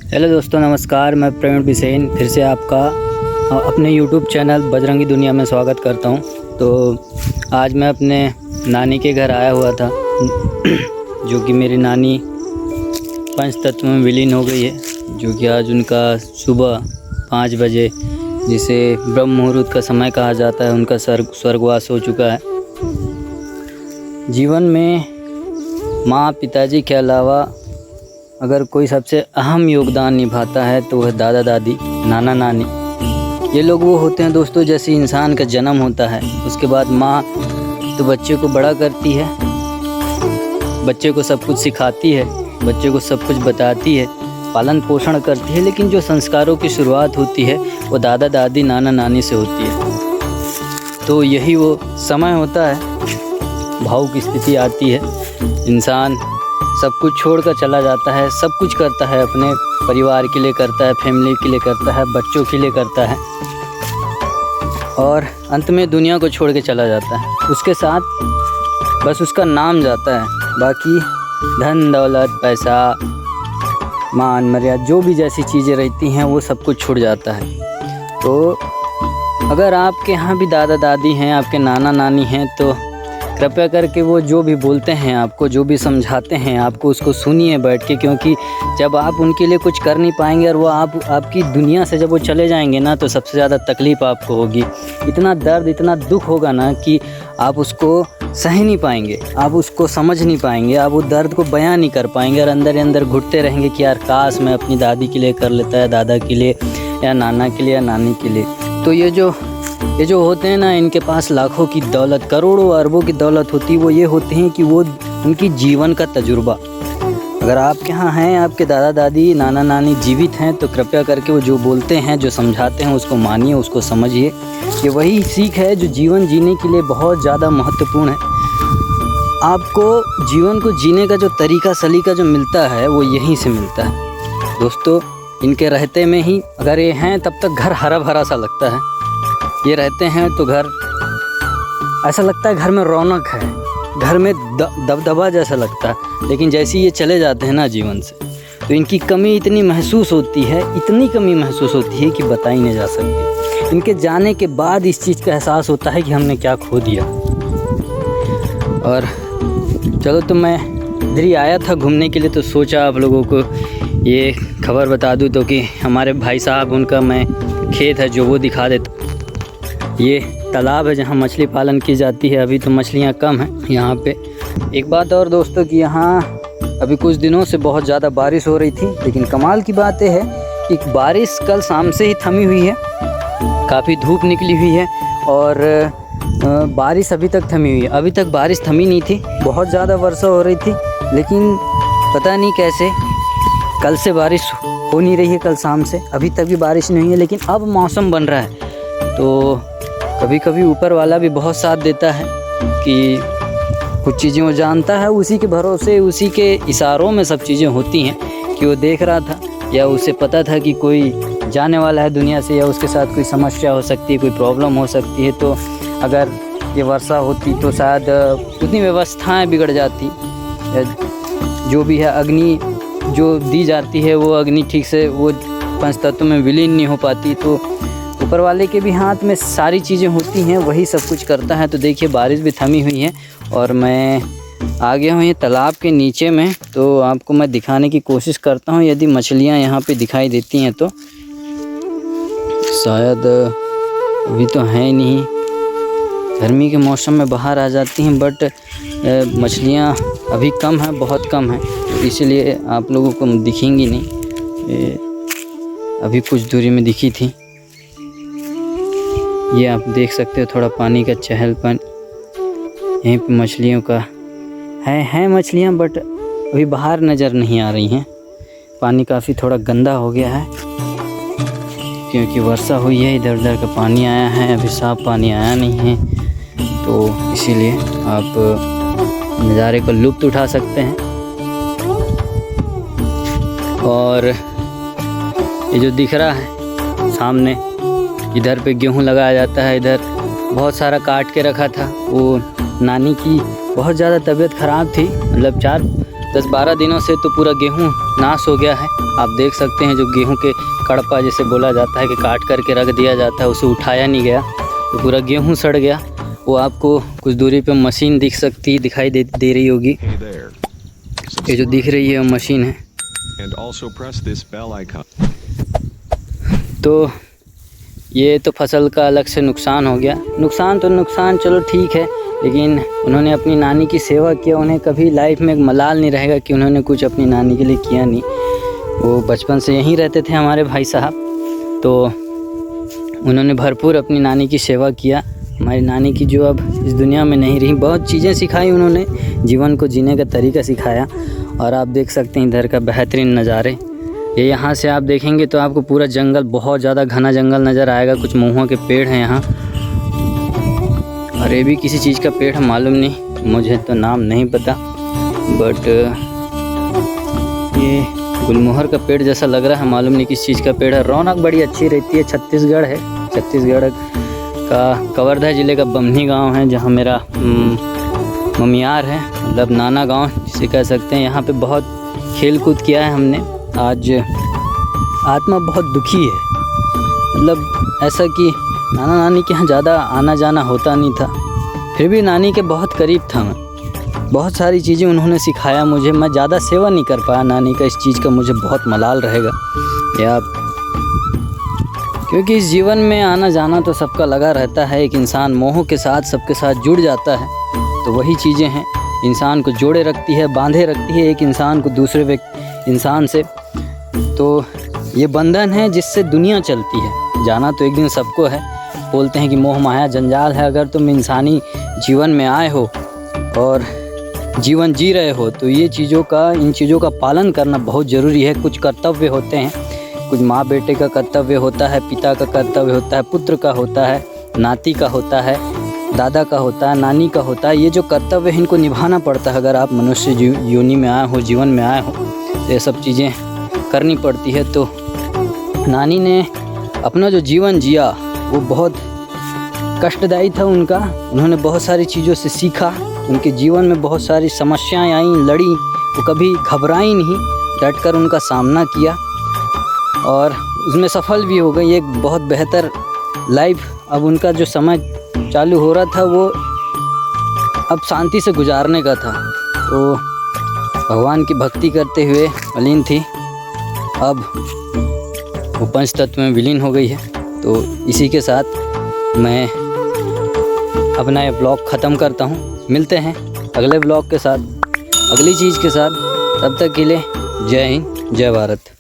Hello दोस्तों, नमस्कार। मैं प्रवीण बिसेन फिर से आपका अपने यूट्यूब चैनल बजरंगी दुनिया में स्वागत करता हूं। तो आज मैं अपने नानी के घर आया हुआ था जो कि मेरी नानी पंच तत्व में विलीन हो गई है, जो कि आज उनका सुबह 5 बजे, जिसे ब्रह्म मुहूर्त का समय कहा जाता है, उनका स्वर्गवास हो चुका है। जीवन में माँ पिताजी के अलावा अगर कोई सबसे अहम योगदान निभाता है तो वह दादा दादी, नाना नानी। ये लोग वो होते हैं दोस्तों, जैसे इंसान का जन्म होता है, उसके बाद माँ तो बच्चे को बड़ा करती है, बच्चे को सब कुछ सिखाती है, बच्चे को सब कुछ बताती है, पालन पोषण करती है। लेकिन जो संस्कारों की शुरुआत होती है वो दादा दादी, नाना नानी से होती है। तो यही वो समय होता है, भाव की स्थिति आती है, इंसान सब कुछ छोड़कर चला जाता है, सब कुछ करता है, अपने परिवार के लिए करता है, फैमिली के लिए करता है, बच्चों के लिए करता है, और अंत में दुनिया को छोड़ के चला जाता है। उसके साथ बस उसका नाम जाता है, बाकी धन दौलत, पैसा, मान मर्यादा, जो भी जैसी चीज़ें रहती हैं वो सब कुछ छूट जाता है। तो अगर आपके यहाँ भी दादा दादी हैं, आपके नाना नानी हैं, तो कृपया करके वो जो भी बोलते हैं आपको, जो भी समझाते हैं आपको, उसको सुनिए बैठ के, क्योंकि जब आप उनके लिए कुछ कर नहीं पाएंगे और वो आपकी दुनिया से जब वो चले जाएंगे ना, तो सबसे ज़्यादा तकलीफ़ आपको होगी। इतना दर्द, इतना दुख होगा ना कि आप उसको सह नहीं पाएंगे, आप उसको समझ नहीं पाएंगे, आप वो दर्द को बयां नहीं कर पाएंगे, और अंदर ही अंदर घुटते रहेंगे कि यार काश मैं अपनी दादी के लिए कर लेता, या दादा के लिए, या नाना के लिए, या नानी के लिए। तो ये जो होते हैं ना, इनके पास लाखों की दौलत, करोड़ों अरबों की दौलत होती है, वो ये होते हैं कि वो उनकी जीवन का तजुर्बा। अगर आपके यहाँ हैं, आपके दादा दादी, नाना नानी जीवित हैं, तो कृपया करके वो जो बोलते हैं, जो समझाते हैं, उसको मानिए, उसको समझिए। ये वही सीख है जो जीवन जीने के लिए बहुत ज़्यादा महत्वपूर्ण है। आपको जीवन को जीने का जो तरीका सलीका जो मिलता है वो यहीं से मिलता है दोस्तों। इनके रहते में ही, अगर ये हैं तब तक घर हरा भरा सा लगता है, ये रहते हैं तो घर ऐसा लगता है, घर में रौनक है, घर में दबदबा जैसा लगता है। लेकिन जैसे ये चले जाते हैं ना जीवन से, तो इनकी कमी इतनी महसूस होती है, इतनी कमी महसूस होती है कि बताई नहीं जा सकती। इनके जाने के बाद इस चीज़ का एहसास होता है कि हमने क्या खो दिया। और चलो, तो मैं इधर ही आया था घूमने के लिए, तो सोचा आप लोगों को ये खबर बता दूँ, तो कि हमारे भाई साहब, उनका मैं खेत है जो वो दिखा देता। ये तालाब है जहाँ मछली पालन की जाती है। अभी तो मछलियाँ कम हैं यहाँ पे। एक बात और दोस्तों कि यहाँ अभी कुछ दिनों से बहुत ज़्यादा बारिश हो रही थी, लेकिन कमाल की बात यह है कि बारिश कल शाम से ही थमी हुई है, काफ़ी धूप निकली हुई है, और बारिश अभी तक थमी हुई है। अभी तक बारिश थमी नहीं थी, बहुत ज़्यादा वर्षा हो रही थी, लेकिन पता नहीं कैसे कल से बारिश हो नहीं रही है, कल शाम से अभी तक भी बारिश नहीं हुई है। लेकिन अब मौसम बन रहा है, तो कभी कभी ऊपर वाला भी बहुत साथ देता है कि कुछ चीज़ें वो जानता है, उसी के भरोसे, उसी के इशारों में सब चीज़ें होती हैं। कि वो देख रहा था, या उसे पता था कि कोई जाने वाला है दुनिया से, या उसके साथ कोई समस्या हो सकती है, कोई प्रॉब्लम हो सकती है। तो अगर ये वर्षा होती तो शायद उतनी व्यवस्थाएं बिगड़ जाती, जो भी है अग्नि जो दी जाती है, वो अग्नि ठीक से वो पंच तत्व में विलीन नहीं हो पाती। तो ऊपर वाले के भी हाथ में सारी चीज़ें होती हैं, वही सब कुछ करता है। तो देखिए, बारिश भी थमी हुई है और मैं आ गया हूँ ये तालाब के नीचे में। तो आपको मैं दिखाने की कोशिश करता हूँ, यदि मछलियाँ यहाँ पे दिखाई देती हैं तो। शायद अभी तो है नहीं, गर्मी के मौसम में बाहर आ जाती हैं, बट मछलियाँ अभी कम हैं, बहुत कम हैं, तो इसलिए आप लोगों को दिखेंगी नहीं। अभी कुछ दूरी में दिखी थी, ये आप देख सकते हो, थोड़ा पानी का चहलपन। यहीं पे मछलियों का है मछलियाँ, बट अभी बाहर नज़र नहीं आ रही हैं। पानी काफ़ी थोड़ा गंदा हो गया है, क्योंकि वर्षा हुई है, इधर उधर का पानी आया है, अभी साफ पानी आया नहीं है। तो इसीलिए आप नज़ारे का लुत्फ़ उठा सकते हैं। और ये जो दिख रहा है सामने, इधर पे गेहूं लगाया जाता है, इधर बहुत सारा काट के रखा था। वो नानी की बहुत ज़्यादा तबीयत ख़राब थी, मतलब 4-10-12 दिनों से तो पूरा गेहूं नाश हो गया है। आप देख सकते हैं जो गेहूं के कड़पा जैसे बोला जाता है कि काट करके रख दिया जाता है, उसे उठाया नहीं गया तो पूरा गेहूं सड़ गया। वो आपको कुछ दूरी पे मशीन दिखाई दे रही होगी। ये जो दिख रही है वो मशीन है। तो ये तो फसल का अलग से नुकसान हो गया। नुकसान चलो ठीक है, लेकिन उन्होंने अपनी नानी की सेवा किया। उन्हें कभी लाइफ में एक मलाल नहीं रहेगा कि उन्होंने कुछ अपनी नानी के लिए किया नहीं। वो बचपन से यहीं रहते थे हमारे भाई साहब, तो उन्होंने भरपूर अपनी नानी की सेवा किया। हमारी नानी की जो अब इस दुनिया में नहीं रही, बहुत चीज़ें सिखाई उन्होंने, जीवन को जीने का तरीका सिखाया। और आप देख सकते हैं इधर का बेहतरीन नज़ारे। ये यहाँ से आप देखेंगे तो आपको पूरा जंगल, बहुत ज़्यादा घना जंगल नज़र आएगा। कुछ महुआ के पेड़ हैं यहाँ, और ये भी किसी चीज़ का पेड़ है मालूम नहीं, मुझे तो नाम नहीं पता, बट ये गुलमोहर का पेड़ जैसा लग रहा है, मालूम नहीं किस चीज़ का पेड़ है। रौनक बड़ी अच्छी रहती है। छत्तीसगढ़ है, छत्तीसगढ़ का कवर्धा ज़िले का बमनी गांव है, जहां मेरा ममियार है, मतलब नाना गांव जिसे कह सकते हैं। यहाँ पे बहुत खेल कूद किया है हमने। आज आत्मा बहुत दुखी है, मतलब ऐसा कि नाना नानी के यहाँ ज़्यादा आना जाना होता नहीं था, फिर भी नानी के बहुत करीब था मैं। बहुत सारी चीज़ें उन्होंने सिखाया मुझे। मैं ज़्यादा सेवा नहीं कर पाया नानी का, इस चीज़ का मुझे बहुत मलाल रहेगा या, क्योंकि इस जीवन में आना जाना तो सबका लगा रहता है। एक इंसान मोह के साथ सबके साथ जुड़ जाता है, तो वही चीज़ें हैं इंसान को जोड़े रखती है, बांधे रखती है एक इंसान को दूसरे इंसान से। तो ये बंधन है जिससे दुनिया चलती है। जाना तो एक दिन सबको है। बोलते हैं कि मोह माया जंजाल है। अगर तुम इंसानी जीवन में आए हो और जीवन जी रहे हो, तो इन चीज़ों का पालन करना बहुत ज़रूरी है। कुछ कर्तव्य होते हैं, कुछ माँ बेटे का कर्तव्य होता है, पिता का कर्तव्य होता है, पुत्र का होता है, नाती का होता है, दादा का होता है, नानी का होता है। ये जो कर्तव्य है इनको निभाना पड़ता है। अगर आप मनुष्य योनि में आए हो, जीवन में आए हो, तो ये सब चीज़ें करनी पड़ती है। तो नानी ने अपना जो जीवन जिया वो बहुत कष्टदायी था उनका। उन्होंने बहुत सारी चीज़ों से सीखा। उनके जीवन में बहुत सारी समस्याएं आईं, लड़ी, वो कभी घबराई नहीं, डटकर उनका सामना किया और उसमें सफल भी हो गई। एक बहुत बेहतर लाइफ अब उनका जो समय चालू हो रहा था वो अब शांति से गुजारने का था। तो भगवान की भक्ति करते हुए मलिन थी, अब वो पंच तत्व में विलीन हो गई है। तो इसी के साथ मैं अपना ये ब्लॉग ख़त्म करता हूँ। मिलते हैं अगले ब्लॉग के साथ, अगली चीज़ के साथ। तब तक के लिए जय हिंद, जय भारत।